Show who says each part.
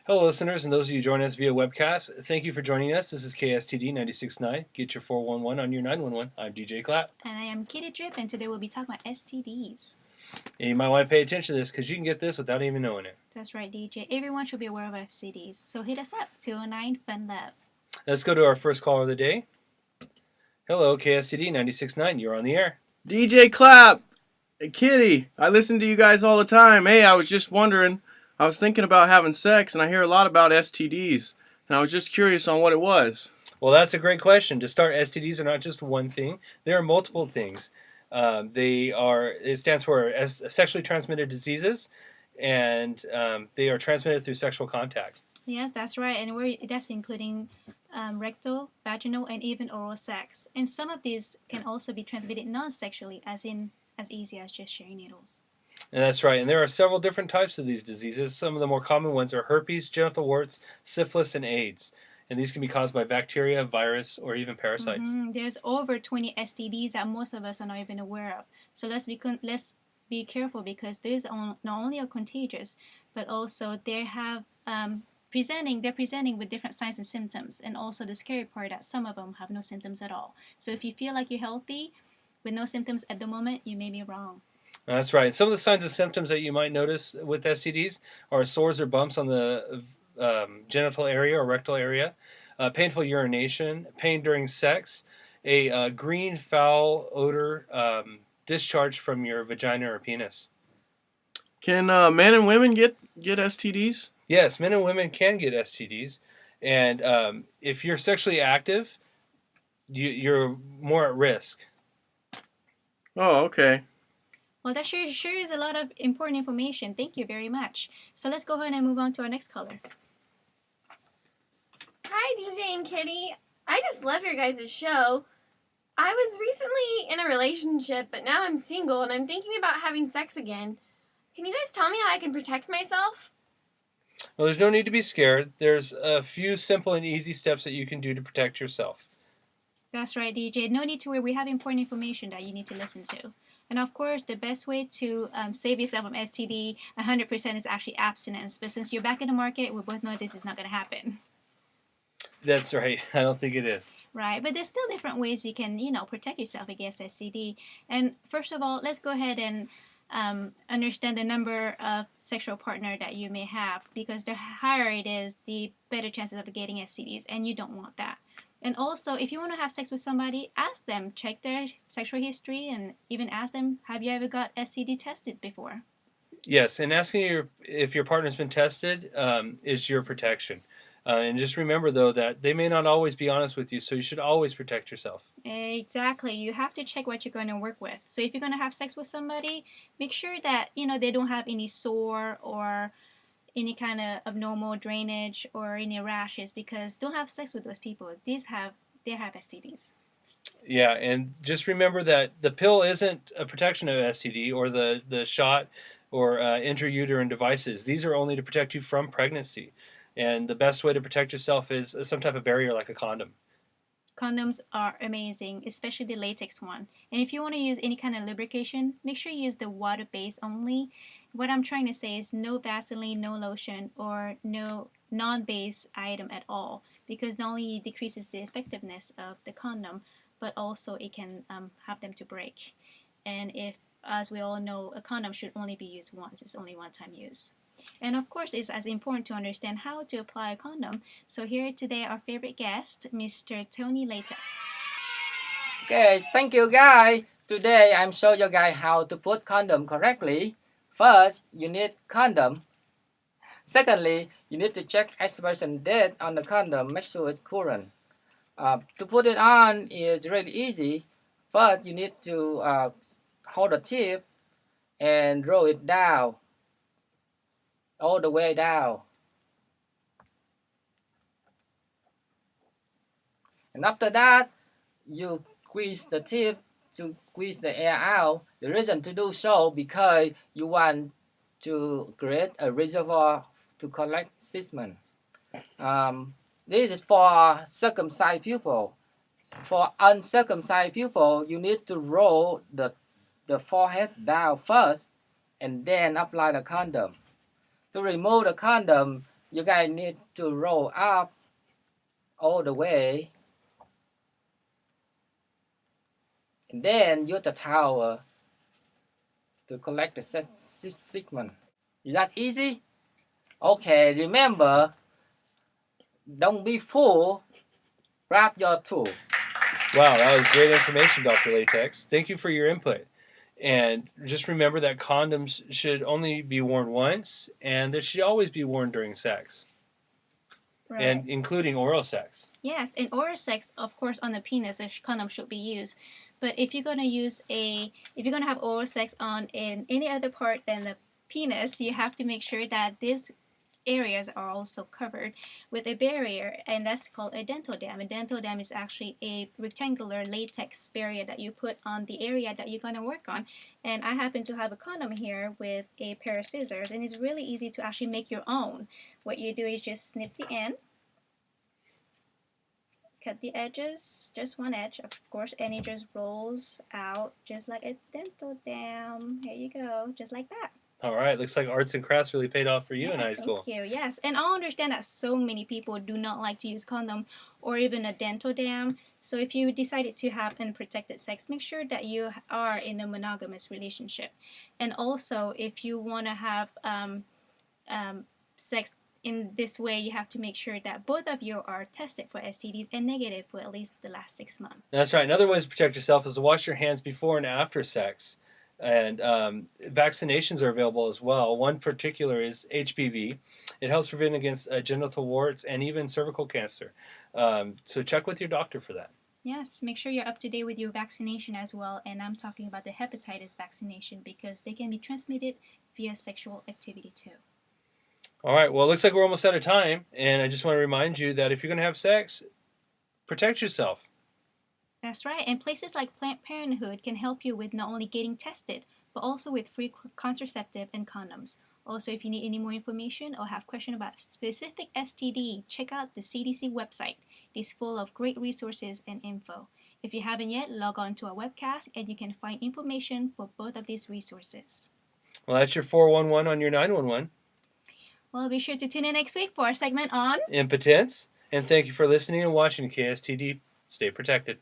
Speaker 1: Hello, listeners, and those of you joining us via webcast. Thank you for joining us. This is KSTD 96.9. Get your 411 on your 911. I'm DJ Clapp.
Speaker 2: And I am Kitty Drip, and today we'll be talking about STDs.
Speaker 1: And you might want to pay attention to this because you can get this without even knowing it.
Speaker 2: That's right, DJ. Everyone should be aware of STDs. So hit us up, 209 Fun Love.
Speaker 1: Let's go to our first caller of the day. Hello, KSTD 96.9. You're on the air.
Speaker 3: DJ Clapp. Hey, Kitty. I listen to you guys all the time. Hey, I was just wondering. I was thinking about having sex, and I hear a lot about STDs. And I was just curious on what it was.
Speaker 1: Well, that's a great question. To start, STDs are not just one thing. There are multiple things. It stands for sexually transmitted diseases, and they are transmitted through sexual contact.
Speaker 2: Yes, that's right. And that's including rectal, vaginal, and even oral sex. And some of these can also be transmitted non-sexually, as easy as just sharing needles.
Speaker 1: And that's right. And there are several different types of these diseases. Some of the more common ones are herpes, genital warts, syphilis, and AIDS. And these can be caused by bacteria, virus, or even parasites.
Speaker 2: There's over 20 STDs that most of us are not even aware of. So let's be careful, because these not only are contagious, but also they're presenting with different signs and symptoms. And also the scary part that some of them have no symptoms at all. So if you feel like you're healthy with no symptoms at the moment, you may be wrong.
Speaker 1: That's right. Some of the signs and symptoms that you might notice with STDs are sores or bumps on the genital area or rectal area, painful urination, pain during sex, a green foul odor discharge from your vagina or penis.
Speaker 3: Can men and women get STDs?
Speaker 1: Yes, men and women can get STDs. And if you're sexually active, you're more at risk.
Speaker 3: Oh, okay.
Speaker 2: Well, that sure is a lot of important information. Thank you very much. So let's go ahead and move on to our next caller.
Speaker 4: Hi, DJ and Kitty. I just love your guys' show. I was recently in a relationship, but now I'm single and I'm thinking about having sex again. Can you guys tell me how I can protect myself?
Speaker 1: Well, there's no need to be scared. There's a few simple and easy steps that you can do to protect yourself.
Speaker 2: That's right, DJ. No need to worry. We have important information that you need to listen to. And of course, the best way to save yourself from STD 100% is actually abstinence. But since you're back in the market, we both know this is not going to happen.
Speaker 1: That's right. I don't think it is.
Speaker 2: Right. But there's still different ways you can, protect yourself against STD. And first of all, let's go ahead and understand the number of sexual partner that you may have. Because the higher it is, the better chances of getting STDs. And you don't want that. And also, if you want to have sex with somebody, ask them, check their sexual history, and even ask them, have you ever got STD tested before?
Speaker 1: Yes, and asking if your partner's been tested is your protection. And just remember, though, that they may not always be honest with you, so you should always protect yourself.
Speaker 2: Exactly. You have to check what you're going to work with. So if you're going to have sex with somebody, make sure that, they don't have any sore or any kind of abnormal drainage or any rashes, because don't have sex with those people. They have STDs.
Speaker 1: Yeah, and just remember that the pill isn't a protection of STD or the shot or intrauterine devices. These are only to protect you from pregnancy. And the best way to protect yourself is some type of barrier like a condom.
Speaker 2: Condoms are amazing, especially the latex one. And if you want to use any kind of lubrication, make sure you use the water-based only. What I'm trying to say is no Vaseline, no lotion, or no non-base item at all, because not only decreases the effectiveness of the condom, but also it can have them to break. And if, as we all know, a condom should only be used once. It's only one-time use. And of course, it's as important to understand how to apply a condom. So here today, our favorite guest, Mr. Tony Latex.
Speaker 5: Okay, thank you guys. Today I'm show you guys how to put condom correctly. First, you need condom. Secondly, you need to check expiration date on the condom. Make sure it's current. To put it on is really easy. First, you need to hold the tip and roll it down, all the way down. And after that, you squeeze the tip to squeeze the air out. The reason to do so because you want to create a reservoir to collect semen. This is for circumcised people. For uncircumcised people, you need to roll the forehead down first and then apply the condom. To remove the condom, you guys need to roll up all the way, and then use the towel to collect the segment. Is that easy? Okay, remember, don't be fool. Grab your tool.
Speaker 1: Wow, that was great information, Dr. Latex. Thank you for your input. And just remember that condoms should only be worn once, and they should always be worn during sex,
Speaker 2: Right.
Speaker 1: and including oral sex.
Speaker 2: Yes, in oral sex, of course, on the penis, a condom should be used. But if you're gonna have oral sex on in any other part than the penis, you have to make sure that these areas are also covered with a barrier, and that's called a dental dam. A dental dam is actually a rectangular latex barrier that you put on the area that you're gonna work on. And I happen to have a condom here with a pair of scissors, and it's really easy to actually make your own. What you do is just snip the end, cut the edges, just one edge, of course, and it just rolls out just like a dental dam. Here you go, just like that.
Speaker 1: All right, looks like arts and crafts really paid off for you in high school.
Speaker 2: Thank you. Yes, and I understand that so many people do not like to use condom or even a dental dam. So if you decided to have unprotected sex, make sure that you are in a monogamous relationship. And also, if you want to have sex in this way, you have to make sure that both of you are tested for STDs and negative for at least the last 6 months.
Speaker 1: That's right. Another way to protect yourself is to wash your hands before and after sex. And vaccinations are available as well. One particular is HPV. It helps prevent against genital warts and even cervical cancer. So check with your doctor for that.
Speaker 2: Yes, make sure you're up to date with your vaccination as well. And I'm talking about the hepatitis vaccination because they can be transmitted via sexual activity too.
Speaker 1: All right, well, it looks like we're almost out of time. And I just want to remind you that if you're going to have sex, protect yourself.
Speaker 2: That's right, and places like Planned Parenthood can help you with not only getting tested, but also with free contraceptive and condoms. Also, if you need any more information or have questions about specific STD, check out the CDC website. It is full of great resources and info. If you haven't yet, log on to our webcast and you can find information for both of these resources.
Speaker 1: Well, that's your 411 on your 911.
Speaker 2: Well, be sure to tune in next week for our segment on
Speaker 1: impotence. And thank you for listening and watching KSTD. Stay protected.